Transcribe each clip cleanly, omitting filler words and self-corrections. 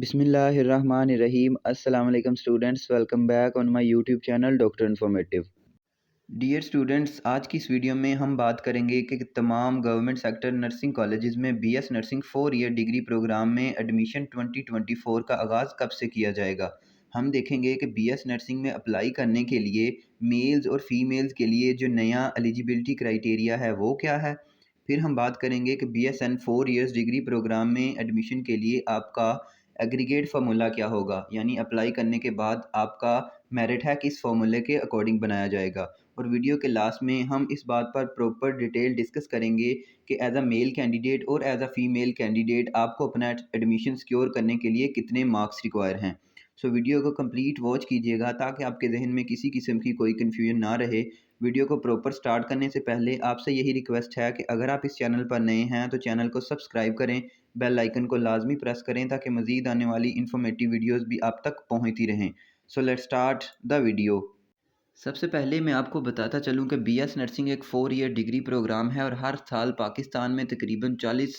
बिस्मिल्लाहिर्रहमानिर्रहीम। अस्सलाम वालेकुम students, welcome back on my YouTube channel Doctor Informative. Dear students, आज की इस वीडियो में हम बात करेंगे कि तमाम गवर्नमेंट सेक्टर नर्सिंग कॉलेजेस में BS nursing 4 year degree programme में एडमिशन 2024 का आगाज़ कब से किया जाएगा। हम देखेंगे कि बीएस नर्सिंग में अप्लाई करने के लिए मेल्स और फीमेल्स के लिए जो नया एलिजिबिलिटी क्राइटेरिया है वो क्या है। फिर हम बात करेंगे कि बीएसएन 4 ईयर्स डिग्री प्रोग्राम में एडमिशन के लिए आपका एग्रीगेट फार्मूला क्या होगा, यानी अप्लाई करने के बाद आपका मेरिट है किस फार्मूले के अकॉर्डिंग बनाया जाएगा। और वीडियो के लास्ट में हम इस बात पर प्रॉपर डिटेल डिस्कस करेंगे कि एज अ मेल कैंडिडेट और एज अ फीमेल कैंडिडेट आपको अपना एडमिशन सिक्योर करने के लिए कितने मार्क्स रिक्वायर हैं। सो वीडियो को कंप्लीट वॉच कीजिएगा ताकि आपके जहन में किसी किस्म की कोई कन्फ्यूजन ना रहे। वीडियो को प्रॉपर स्टार्ट करने से पहले आपसे यही रिक्वेस्ट है कि अगर आप इस चैनल पर नए हैं तो चैनल को सब्सक्राइब करें, बेल आइकन को लाजमी प्रेस करें ताकि मज़ीद आने वाली इन्फॉर्मेटिव वीडियोस भी आप तक पहुंचती रहें। So let's start the video. सबसे पहले मैं आपको बताता चलूं कि बीएस नर्सिंग एक 4 ईयर डिग्री प्रोग्राम है और हर साल पाकिस्तान में तकरीबन 40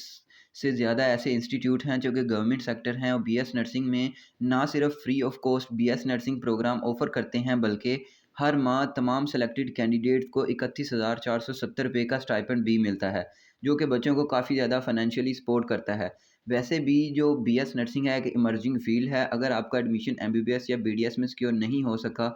से ज़्यादा ऐसे इंस्टीट्यूट हैं जो कि गवर्नमेंट सेक्टर हैं और बीएस नर्सिंग में ना सिर्फ free of cost BS nursing programme offer करते हैं बल्कि हर माह तमाम सेलेक्टेड कैंडिडेट्स को 31,470 रुपये का स्टाइपेंड भी मिलता है, जो कि बच्चों को काफ़ी ज़्यादा फाइनेंशियली सपोर्ट करता है। वैसे भी जो बीएस नर्सिंग है एक इमर्जिंग फील्ड है। अगर आपका एडमिशन एमबीबीएस या बीडीएस में सिक्योर नहीं हो सका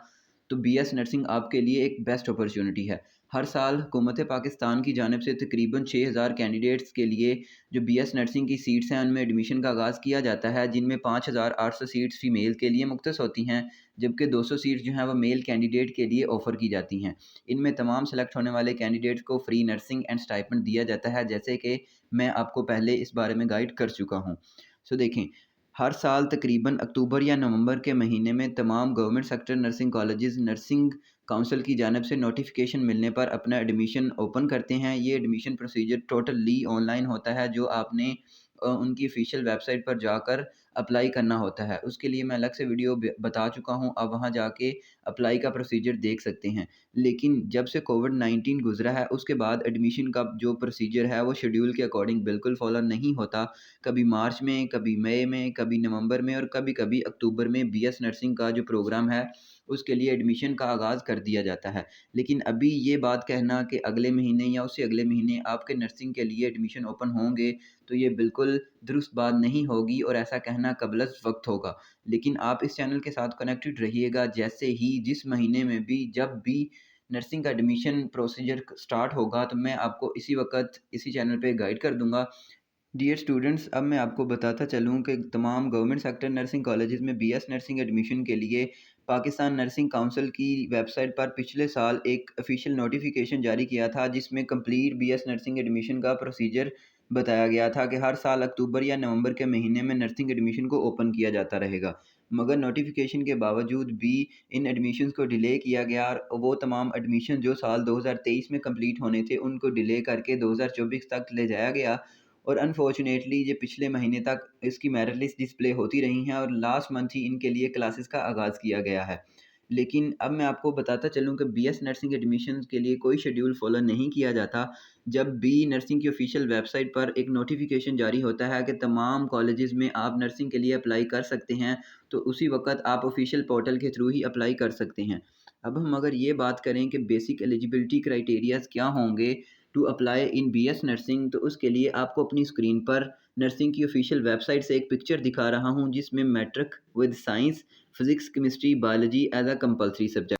तो बीएस नर्सिंग आपके लिए एक बेस्ट अपॉर्चुनिटी है। हर साल हुकूमत पाकिस्तान की जानिब से तकरीबन 6,000 कैंडिडेट्स के लिए जो बीएस नर्सिंग की सीट्स हैं उनमें एडमिशन का आगाज़ किया जाता है, जिनमें 5,800 सीट्स फ़ीमेल के लिए मुख्तस होती हैं, जबकि 200 सीट्स जो हैं वो मेल कैंडिडेट के लिए ऑफ़र की जाती हैं। इनमें तमाम सेलेक्ट होने वाले कैंडिडेट्स को फ्री नर्सिंग एंड स्टाइपेंड दिया जाता है, जैसे कि मैं आपको पहले इस बारे में गाइड कर चुका हूँ। सो देखें, हर साल तकरीबन अक्टूबर या नवंबर के महीने में तमाम government sector nursing colleges nursing council की जानिब से नोटिफिकेशन मिलने पर अपना एडमिशन ओपन करते हैं। ये एडमिशन प्रोसीजर टोटली ऑनलाइन होता है, जो आपने उनकी ऑफिशियल वेबसाइट पर जाकर अप्लाई करना होता है। उसके लिए मैं अलग से वीडियो बता चुका हूँ, आप वहाँ जाके अप्लाई का प्रोसीजर देख सकते हैं। लेकिन जब से कोविड-19 गुजरा है उसके बाद एडमिशन का जो प्रोसीजर है वो शेड्यूल के अकॉर्डिंग बिल्कुल फॉलो नहीं होता। कभी मार्च में, कभी मई में, कभी नवंबर में और कभी-कभी अक्टूबर में बीएस नर्सिंग का जो प्रोग्राम है उसके लिए एडमिशन का आगाज़ कर दिया जाता है। लेकिन अभी ये बात कहना कि अगले महीने या उससे अगले महीने आपके नर्सिंग के लिए एडमिशन ओपन होंगे, तो ये बिल्कुल दुरुस्त बात नहीं होगी और ऐसा कहना क़ब्ल वक़्त होगा। लेकिन आप इस चैनल के साथ कनेक्टेड रहिएगा, जैसे ही जिस महीने में भी जब भी नर्सिंग का एडमिशन प्रोसीजर स्टार्ट होगा तो मैं आपको इसी वक़्त इसी चैनल पे गाइड कर दूँगा। डियर स्टूडेंट्स, अब मैं आपको बताता चलूँ कि तमाम गवर्नमेंट सेक्टर नर्सिंग कॉलेजेस में बीएस नर्सिंग एडमिशन के लिए पाकिस्तान नर्सिंग काउंसिल की वेबसाइट पर पिछले साल एक ऑफिशियल नोटिफिकेशन जारी किया था, जिसमें कंप्लीट बीएस नर्सिंग एडमिशन का प्रोसीजर बताया गया था कि हर साल अक्टूबर या नवंबर के महीने में नर्सिंग एडमिशन को ओपन किया जाता रहेगा। मगर नोटिफिकेशन के बावजूद भी इन एडमिशन्स को डिले किया गया और वो तमाम एडमिशन जो साल 2023 में कंप्लीट होने थे उनको डिले करके 2024 तक ले जाया गया। और अनफॉर्चुनेटली ये पिछले महीने तक इसकी मेरिट लिस्ट डिस्प्ले होती रही हैं और लास्ट मंथ ही इनके लिए क्लासेस का आगाज़ किया गया है। लेकिन अब मैं आपको बताता चलूँ कि बीएस नर्सिंग एडमिशन्स के लिए कोई शेड्यूल फॉलो नहीं किया जाता। जब भी नर्सिंग की ऑफिशियल वेबसाइट पर एक नोटिफिकेशन जारी होता है कि तमाम कॉलेजेस में आप नर्सिंग के लिए अप्लाई कर सकते हैं, तो उसी वक़्त आप ऑफिशियल पोर्टल के थ्रू ही अप्लाई कर सकते हैं। अब हम अगर ये बात करें कि बेसिक एलिजिबिलिटी क्राइटेरियाज़ क्या होंगे to apply in BS nursing, तो उसके लिए आपको अपनी स्क्रीन पर नर्सिंग की ऑफिशियल वेबसाइट से एक पिक्चर दिखा रहा हूँ, जिसमें matric with science, physics, chemistry, biology as a compulsory subject.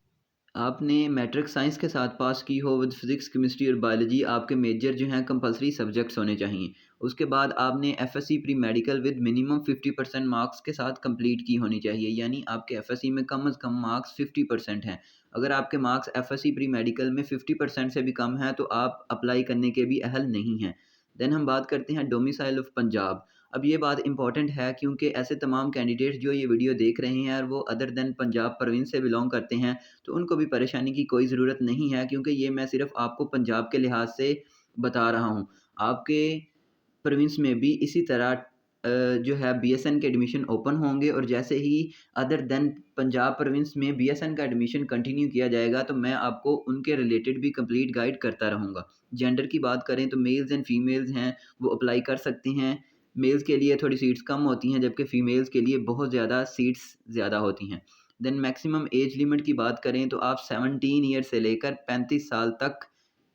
आपने मैट्रिक साइंस के साथ पास की हो विद फिजिक्स, केमिस्ट्री और बायोलॉजी आपके मेजर जो हैं कंपलसरी सब्जेक्ट्स होने चाहिए। उसके बाद आपने FSc pre medical with minimum 50% marks के साथ कंप्लीट की होनी चाहिए, यानी आपके एफएससी में कम से कम मार्क्स 50% हैं। अगर आपके मार्क्स एफएससी प्री मेडिकल में 50% से भी कम हैं तो आप अप्लाई करने के भी अहल नहीं हैं। देन हम बात करते हैं डोमिसाइल ऑफ पंजाब। अब ये बात इंपॉर्टेंट है क्योंकि ऐसे तमाम कैंडिडेट्स जो ये वीडियो देख रहे हैं और वो अदर देन पंजाब प्रोविंस से बिलोंग करते हैं, तो उनको भी परेशानी की कोई ज़रूरत नहीं है, क्योंकि ये मैं सिर्फ आपको पंजाब के लिहाज से बता रहा हूँ। आपके प्रोविंस में भी इसी तरह जो है बीएसएन के एडमिशन ओपन होंगे और जैसे ही अदर देन पंजाब प्रोविंस में बीएसएन का एडमिशन कंटिन्यू किया जाएगा तो मैं आपको उनके रिलेटेड भी कंप्लीट गाइड करता रहूँगा। जेंडर की बात करें तो मेल्स एंड फीमेल्स हैं वो अप्लाई कर सकते हैं। मेल्स के लिए थोड़ी सीट्स कम होती हैं, जबकि फ़ीमेल्स के लिए बहुत ज़्यादा सीट्स ज़्यादा होती हैं। देन मैक्सिमम एज लिमिट की बात करें तो आप 17 ईयर से लेकर 35 साल तक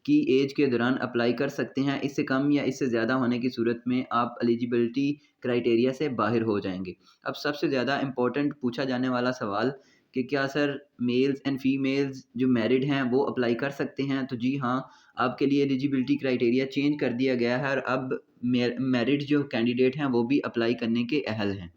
की एज के दौरान अप्लाई कर सकते हैं। इससे कम या इससे ज़्यादा होने की सूरत में आप एलिजिबिलिटी क्राइटेरिया से बाहर हो जाएँगे। अब सबसे ज़्यादा इम्पोर्टेंट पूछा जाने वाला सवाल कि क्या सर मेल्स एंड फीमेल्स जो मैरिड हैं वो अप्लाई कर सकते हैं? तो जी हाँ, आपके लिए एलिजिबिलिटी क्राइटेरिया चेंज कर दिया गया है और अब मैरिड जो कैंडिडेट हैं वो भी अप्लाई करने के अहल हैं।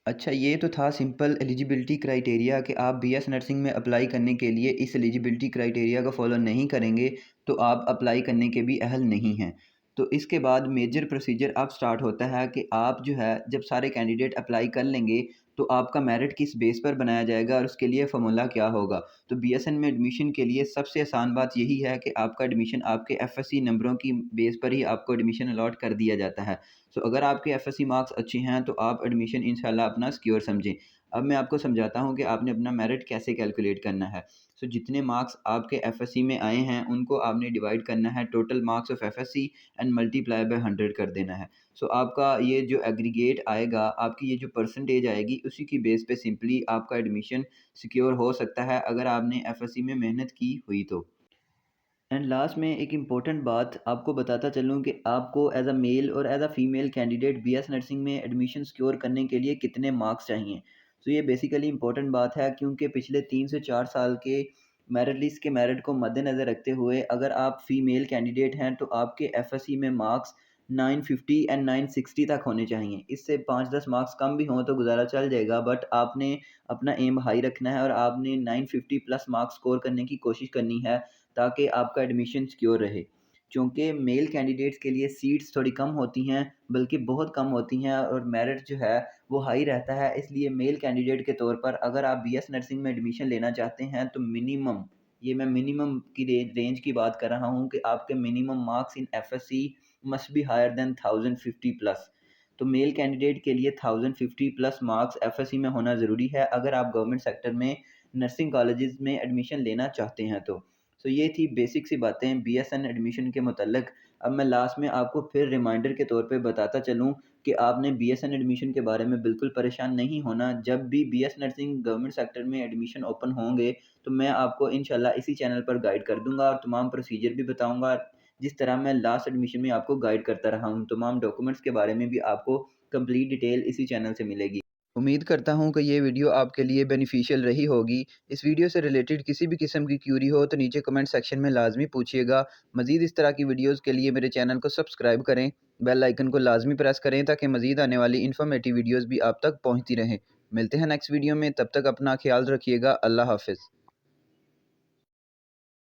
अच्छा, ये तो था सिंपल एलिजिबिलिटी क्राइटेरिया कि आप बीएस नर्सिंग में अप्लाई करने के लिए इस एलिजिबिलिटी क्राइटेरिया को फॉलो नहीं करेंगे तो आप अप्लाई करने के भी अहल नहीं हैं। तो इसके बाद मेजर प्रोसीजर अब स्टार्ट होता है कि आप जो है जब सारे कैंडिडेट अप्लाई कर लेंगे तो आपका मेरिट किस बेस पर बनाया जाएगा और उसके लिए फ़ॉर्मूला क्या होगा। तो बीएसएन में एडमिशन के लिए सबसे आसान बात यही है कि आपका एडमिशन आपके एफएससी नंबरों की बेस पर ही आपको एडमिशन अलॉट कर दिया जाता है। सो अगर आपके एफएससी मार्क्स अच्छे हैं तो आप एडमिशन इंशाल्लाह अपना सिक्योर समझें। अब मैं आपको समझाता हूँ कि आपने अपना मेरिट कैसे कैलकुलेट करना है। सो जितने मार्क्स आपके एफएससी में आए हैं उनको आपने डिवाइड करना है total marks of FSc and multiply by 100 कर देना है। सो आपका ये जो एग्रीगेट आएगा, आपकी ये जो परसेंटेज आएगी उसी की बेस पे सिंपली आपका एडमिशन सिक्योर हो सकता है अगर आपने एफएससी में मेहनत की हुई तो। एंड लास्ट में एक इम्पॉर्टेंट बात आपको बताता चलूँ कि आपको एज अ मेल और as a female candidate BS nursing में एडमिशन सिक्योर करने के लिए कितने मार्क्स चाहिए। तो ये बेसिकली इम्पॉर्टेंट बात है क्योंकि पिछले 3 से 4 साल के मेरिट लिस्ट के मेरिट को मद्देनज़र रखते हुए अगर आप फीमेल कैंडिडेट हैं तो आपके एफएससी में मार्क्स 950 एंड 960 तक होने चाहिए। इससे 5-10 मार्क्स कम भी हों तो गुजारा चल जाएगा, बट आपने अपना एम हाई रखना है और आपने 950 प्लस मार्क्स स्कोर करने की कोशिश करनी है ताकि आपका एडमिशन सिक्योर रहे। चूँकि मेल कैंडिडेट्स के लिए सीट्स थोड़ी कम होती हैं, बल्कि बहुत कम होती हैं और मेरिट जो है वो हाई रहता है, इसलिए मेल कैंडिडेट के तौर पर अगर आप बीएस नर्सिंग में एडमिशन लेना चाहते हैं तो मिनिमम, ये मैं मिनिमम की रेंज की बात कर रहा हूँ कि आपके minimum marks in FSc must be higher than 1050 plus. तो मेल कैंडिडेट के लिए 1050 प्लस मार्क्स एफएससी में होना ज़रूरी है अगर आप गवर्नमेंट सेक्टर में नर्सिंग कॉलेजेस में एडमिशन लेना चाहते हैं तो। सो ये थी बेसिक सी बातें बीएसएन एडमिशन के मुतल्लिक। अब मैं लास्ट में आपको फिर रिमाइंडर के तौर पे बताता चलूँ कि आपने बीएसएन एडमिशन के बारे में बिल्कुल परेशान नहीं होना। जब भी बीएस नर्सिंग गवर्नमेंट सेक्टर में एडमिशन ओपन होंगे तो मैं आपको इंशाल्लाह इसी चैनल पर गाइड कर दूँगा और तमाम प्रोसीजर भी बताऊँगा। जिस तरह मैं लास्ट एडमिशन में आपको गाइड करता रहा हूँ, तमाम डॉक्यूमेंट्स के बारे में भी आपको कंप्लीट डिटेल इसी चैनल से मिलेगी। उम्मीद करता हूँ कि ये वीडियो आपके लिए बेनिफिशियल रही होगी। इस वीडियो से रिलेटेड किसी भी किस्म की क्यूरी हो तो नीचे कमेंट सेक्शन में लाजमी पूछिएगा। मज़ीद इस तरह की वीडियोज़ के लिए मेरे चैनल को सब्सक्राइब करें, बेल आइकन को लाजमी प्रेस करें ताकि मज़ीद आने वाली इन्फॉर्मेटिव वीडियोज़ भी आप तक पहुँचती रहें। मिलते हैं नेक्स्ट वीडियो में, तब तक अपना ख्याल रखिएगा। अल्लाह हाफ़िज़।